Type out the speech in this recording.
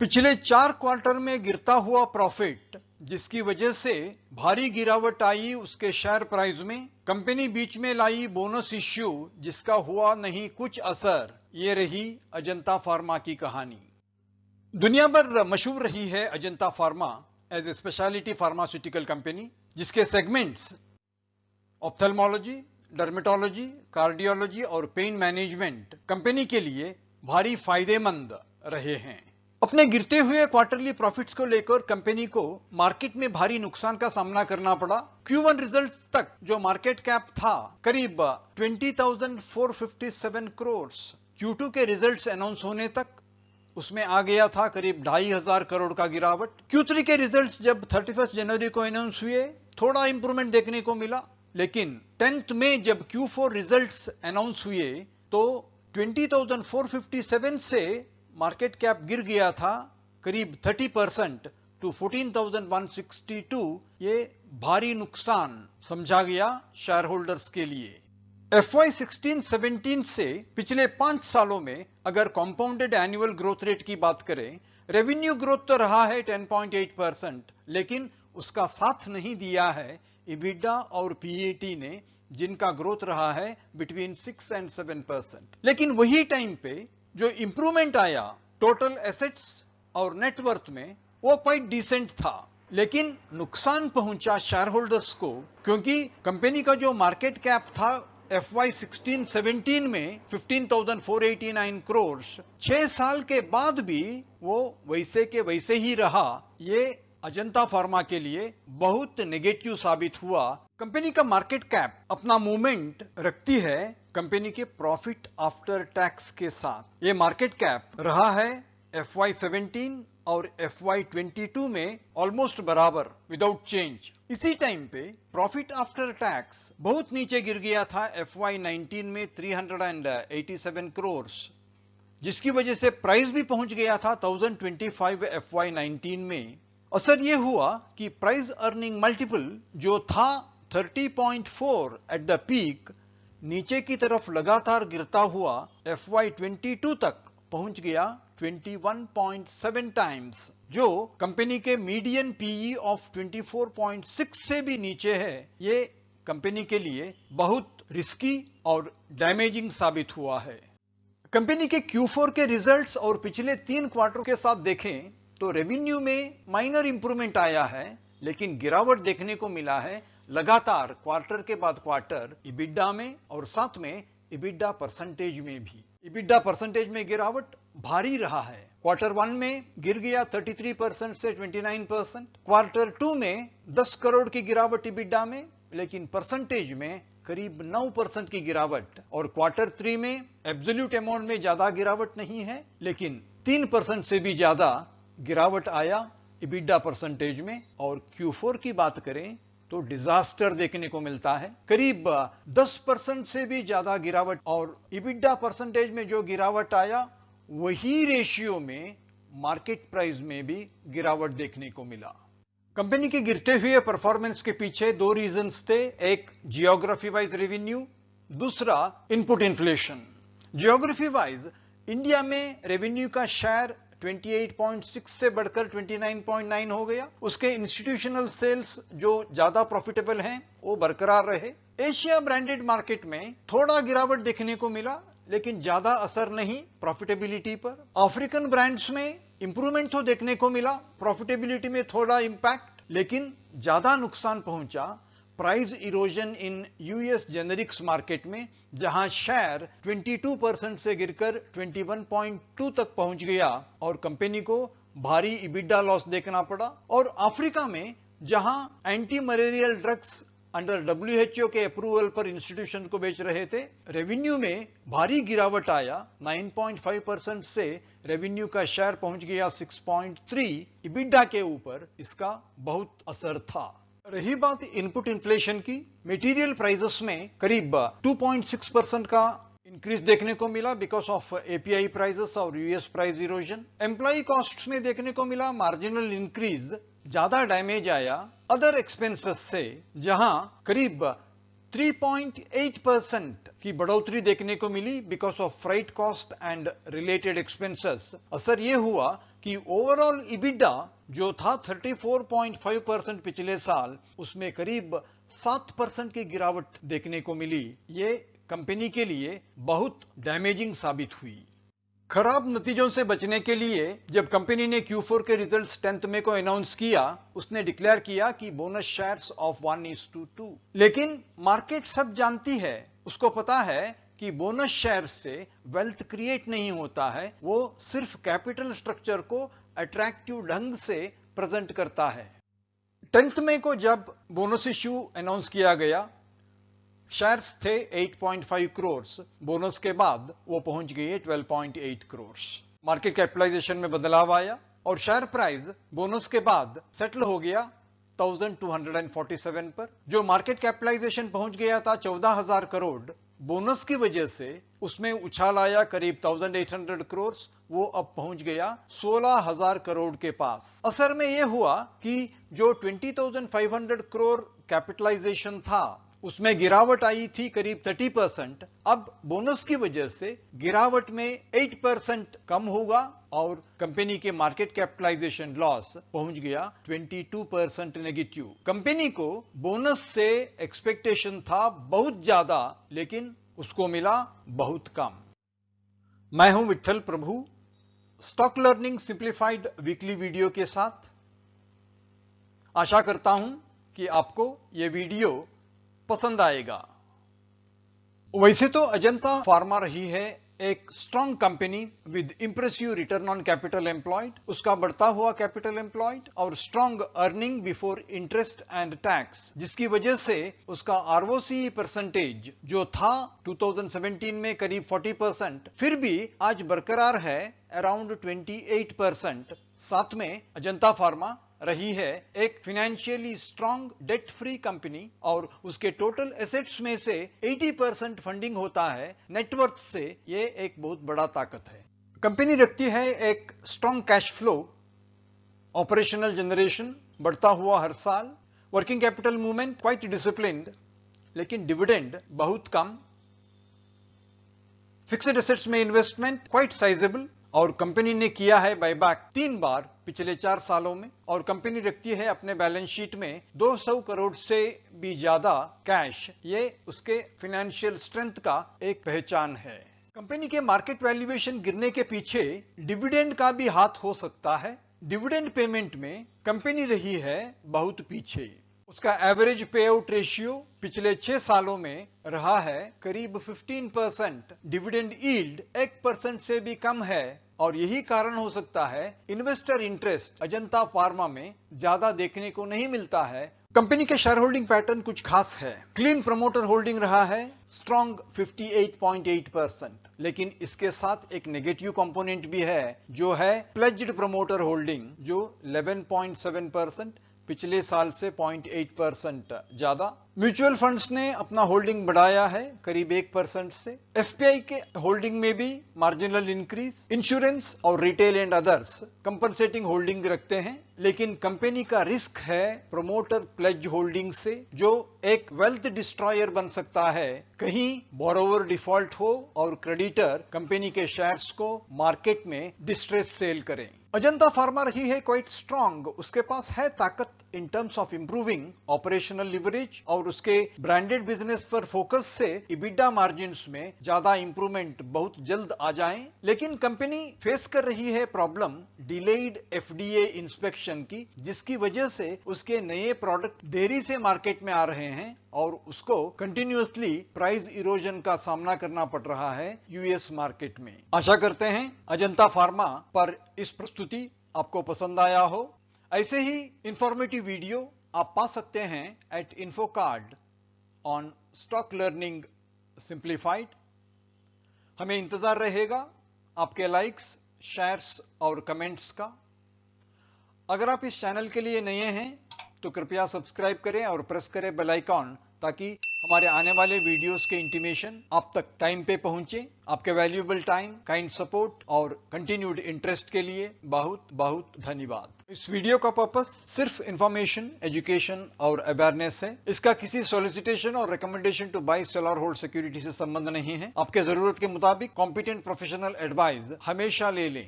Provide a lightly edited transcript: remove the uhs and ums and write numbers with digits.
पिछले 4 क्वार्टर में गिरता हुआ प्रॉफिट, जिसकी वजह से भारी गिरावट आई उसके शेयर प्राइस में। कंपनी बीच में लाई बोनस इश्यू, जिसका हुआ नहीं कुछ असर। ये रही अजंता फार्मा की कहानी। दुनिया भर मशहूर रही है Ajanta pharma as a speciality pharmaceutical company, जिसके सेगमेंट्स ऑप्थेल्मोलॉजी, डर्मेटोलॉजी, कार्डियोलॉजी और पेन मैनेजमेंट कंपनी के लिए भारी फायदेमंद रहे हैं। अपने गिरते हुए क्वार्टरली प्रॉफिट्स को लेकर कंपनी को मार्केट में भारी नुकसान का सामना करना पड़ा। Q1 रिजल्ट्स तक जो मार्केट कैप था करीब 20,457 करोड़, Q2 के रिजल्ट्स अनाउंस होने तक उसमें आ गया था करीब 2,500 करोड़ का गिरावट। Q3 के रिजल्ट्स जब 31 जनवरी को अनाउंस हुए, थोड़ा इंप्रूवमेंट देखने को मिला, लेकिन 10 मई जब Q4 रिजल्ट्स अनाउंस हुए तो 20,457 से मार्केट कैप गिर गया था करीब 30% टू 14,162। ये भारी नुकसान समझा गया शेयर होल्डर्स के लिए। FY 16-17 से पिछले 5 सालों में अगर कंपाउंडेड एनुअल ग्रोथ रेट की बात करें, रेवेन्यू ग्रोथ तो रहा है 10.8%, लेकिन उसका साथ नहीं दिया है EBITDA और PAT ने, जिनका ग्रोथ रहा है बिटवीन 6 and 7%। लेकिन वही टाइम पे जो इंप्रूवमेंट आया टोटल एसेट्स और नेटवर्थ में, वो क्वाइट डिसेंट था। लेकिन नुकसान पहुंचा शेयर होल्डर्स को, क्योंकि कंपनी का जो मार्केट कैप था FY 16-17 में 15,489 करोड़, 6 साल के बाद भी वो वैसे के वैसे ही रहा। ये अजंता फार्मा के लिए बहुत नेगेटिव साबित हुआ। कंपनी का मार्केट कैप अपना मूवमेंट रखती है कंपनी के प्रॉफिट आफ्टर टैक्स के साथ। ये मार्केट कैप रहा है FY 17 और FY 22 में ऑलमोस्ट बराबर, विदाउट चेंज। इसी टाइम पे प्रॉफिट आफ्टर टैक्स बहुत नीचे गिर गया था FY 19 में 387 करोड़, जिसकी वजह से प्राइस भी पहुंच गया था 1025 FY 19 में। असर यह हुआ कि प्राइस अर्निंग मल्टीपल जो था 30.4 एट द पीक, नीचे की तरफ लगातार गिरता हुआ FY 22 तक पहुंच गया 21.7 टाइम्स, जो कंपनी के मीडियन PE ऑफ 24.6 से भी नीचे है। ये कंपनी के लिए बहुत रिस्की और डैमेजिंग साबित हुआ है। कंपनी के Q4 के रिजल्ट्स और पिछले 3 क्वार्टर के साथ देखें तो रेवेन्यू में माइनर इंप्रूवमेंट आया है, लेकिन गिरावट देखने को मिला है लगातार क्वार्टर के बाद क्वार्टर EBITDA में, और साथ में EBITDA परसेंटेज में भी। EBITDA परसेंटेज में गिरावट भारी रहा है। क्वार्टर 1 में गिर गया 33% से 29%, क्वार्टर 2 में 10 करोड़ की गिरावट EBITDA में, लेकिन परसेंटेज में करीब 9% की गिरावट, और क्वार्टर 3 में एब्सोल्यूट अमाउंट में ज्यादा गिरावट नहीं है, लेकिन 3% से भी ज्यादा गिरावट आया EBITDA परसेंटेज में। और Q4 की बात करें तो डिजास्टर देखने को मिलता है, करीब 10% से भी ज्यादा गिरावट, और EBITDA परसेंटेज में जो गिरावट आया वही रेशियो में मार्केट प्राइस में भी गिरावट देखने को मिला। कंपनी के गिरते हुए परफॉर्मेंस के पीछे 2 रीजंस थे, एक जियोग्राफी वाइज रेवेन्यू, दूसरा input inflation. Geography wise India में रेवेन्यू का शेयर 28.6 से बढ़कर 29.9 हो गया। उसके इंस्टीट्यूशनल सेल्स जो ज्यादा प्रॉफिटेबल हैं वो बरकरार रहे। एशिया ब्रांडेड मार्केट में थोड़ा गिरावट देखने को मिला, लेकिन ज्यादा असर नहीं प्रॉफिटेबिलिटी पर। अफ्रीकन ब्रांड्स में इंप्रूवमेंट तो देखने को मिला, प्रॉफिटेबिलिटी में थोड़ा इंपैक्ट, लेकिन ज्यादा नुकसान पहुंचा प्राइस इरोजन इन US जेनेरिक्स मार्केट में, जहां शेयर 22% से गिरकर 21.2 तक पहुंच गया और कंपनी को भारी EBITDA लॉस देखना पड़ा। और अफ्रीका में जहां anti malarial drugs under WHO के अप्रूवल पर इंस्टीट्यूशन को बेच रहे थे, रेवेन्यू में भारी गिरावट आया 9.5% से रेवेन्यू का शेयर पहुंच गया 6.3। EBITDA के ऊपर इसका बहुत असर था। रही बात इनपुट इन्फ्लेशन की, मटेरियल प्राइसेस में करीब 2.6% का इंक्रीज देखने को मिला बिकॉज ऑफ API प्राइसेस और US price erosion. Employ costs में देखने को मिला मार्जिनल इंक्रीज, ज्यादा डैमेज आया अदर एक्सपेंसेस से, जहां करीब 3.8% की बढ़ोतरी देखने को मिली because of freight cost and related expenses. असर यह हुआ कि ओवरऑल इबिडा जो था 34.5% पिछले साल, उसमें करीब 7% की गिरावट देखने को मिली। ये कंपनी के लिए बहुत डैमेजिंग साबित हुई। खराब नतीजों से बचने के लिए जब कंपनी ने Q4 के रिजल्ट्स 10 मई को अनाउंस किया, उसने डिक्लेयर किया कि बोनस शेयर्स ऑफ 1:2। लेकिन मार्केट सब जानती है, उसको पता है कि बोनस शेयर्स से वेल्थ क्रिएट नहीं होता है, वो सिर्फ कैपिटल स्ट्रक्चर को अट्रैक्टिव ढंग से प्रेजेंट करता है। 10 मई को जब बोनस इश्यू अनाउंस किया गया, शेयर्स थे 8.5 करोड़, बोनस के बाद वो पहुंच गए 12.8 करोड़। मार्केट कैपिटलाइजेशन में बदलाव आया और शेयर प्राइस बोनस के बाद सेटल हो गया 1247 पर। जो मार्केट कैपिटलाइजेशन पहुंच गया था 14,000 करोड़, बोनस की वजह से उसमें उछाल आया करीब 1800 करोड़, वो अब पहुंच गया 16,000 करोड़ के पास। असर में यह हुआ कि जो 20,500 करोड़ कैपिटलाइजेशन था, उसमें गिरावट आई थी करीब 30%। अब बोनस की वजह से गिरावट में 8% कम होगा और कंपनी के मार्केट कैपिटलाइजेशन लॉस पहुंच गया 22% नेगेटिव। कंपनी को बोनस से एक्सपेक्टेशन था बहुत ज्यादा, लेकिन उसको मिला बहुत कम। मैं हूं Vitthal Prabhu, stock learning simplified weekly video के साथ। आशा करता हूं कि आपको यह वीडियो पसंद आएगा। वैसे तो अजंता फार्मा रही है एक strong company with impressive return on capital employed, उसका बढ़ता हुआ कैपिटल एम्प्लॉयड और strong earning before interest and tax, जिसकी वजह से उसका आरओसी परसेंटेज जो था 2017 में करीब 40%, फिर भी आज बरकरार है अराउंड 28%। साथ में अजंता फार्मा रही है एक financially strong debt free company और उसके टोटल एसेट्स में से 80% फंडिंग होता है नेटवर्थ से। यह एक बहुत बड़ा ताकत है। कंपनी रखती है एक strong cash flow, operational generation बढ़ता हुआ हर साल, working capital movement quite disciplined, लेकिन डिविडेंड बहुत कम, फिक्स्ड एसेट्स में इन्वेस्टमेंट क्वाइट साइजेबल, और कंपनी ने किया है बायबैक 3 बार पिछले 4 सालों में, और कंपनी रखती है अपने बैलेंस शीट में 200 करोड़ से भी ज्यादा कैश। ये उसके फाइनेंशियल स्ट्रेंथ का एक पहचान है। कंपनी के मार्केट वैल्यूएशन गिरने के पीछे डिविडेंड का भी हाथ हो सकता है। डिविडेंड पेमेंट में कंपनी रही है बहुत पीछे। उसका एवरेज पे आउट रेशियो पिछले 6 सालों में रहा है करीब 15%। डिविडेंड यील्ड 1% से भी कम है और यही कारण हो सकता है इन्वेस्टर इंटरेस्ट अजंता फार्मा में ज्यादा देखने को नहीं मिलता है। कंपनी के शेयर होल्डिंग पैटर्न कुछ खास है। क्लीन प्रमोटर होल्डिंग रहा है स्ट्रॉन्ग 58.8%, लेकिन इसके साथ एक नेगेटिव कंपोनेंट भी है जो है प्लेज्ड प्रमोटर होल्डिंग जो 11.7%, पिछले साल से 0.8% ज्यादा। म्यूचुअल फंड्स ने अपना होल्डिंग बढ़ाया है करीब 1% से। एफपीआई के होल्डिंग में भी मार्जिनल इंक्रीज। इंश्योरेंस और retail and others compensating holding रखते हैं, लेकिन कंपनी का रिस्क है प्रमोटर प्लेज होल्डिंग से, जो एक वेल्थ डिस्ट्रॉयर बन सकता है। कहीं बोरोवर डिफॉल्ट हो और क्रेडिटर कंपनी के शेयर्स को मार्केट में डिस्ट्रेस सेल करें। अजंता फार्मा रही है क्वाइट स्ट्रांग, उसके पास है ताकत in terms of improving operational leverage और उसके ब्रांडेड बिजनेस पर फोकस से इबिडा मार्जिन्स में ज्यादा इंप्रूवमेंट बहुत जल्द आ जाएं। लेकिन कंपनी फेस कर रही है प्रॉब्लम डिलेड एफडीए इंस्पेक्शन की, जिसकी वजह से उसके नए प्रोडक्ट देरी से मार्केट में आ रहे हैं और उसको कंटिन्यूअसली प्राइस इरोजन का सामना करना पड़ रहा है यूएस मार्केट में। आशा करते हैं अजंता फार्मा पर इस प्रस्तुति आपको पसंद आया हो। ऐसे ही इंफॉर्मेटिव वीडियो आप पा सकते हैं at info card on stock learning simplified. हमें इंतजार रहेगा आपके लाइक्स, शेयर्स और कमेंट्स का। अगर आप इस चैनल के लिए नए हैं तो कृपया सब्सक्राइब करें और प्रेस करें बेल आइकॉन, ताकि हमारे आने वाले वीडियोस के इंटीमेशन आप तक टाइम पे पहुंचे। आपके वैल्यूएबल टाइम, काइंड सपोर्ट और कंटिन्यूड इंटरेस्ट के लिए बहुत बहुत धन्यवाद। इस वीडियो का पर्पस सिर्फ इंफॉर्मेशन, एजुकेशन और अवेयरनेस है। इसका किसी सॉलिसिटेशन और रिकमेंडेशन टू बाय, सेल और होल्ड सिक्योरिटी से संबंध नहीं है। आपके जरूरत के मुताबिक कॉम्पिटेंट प्रोफेशनल एडवाइस हमेशा ले लें।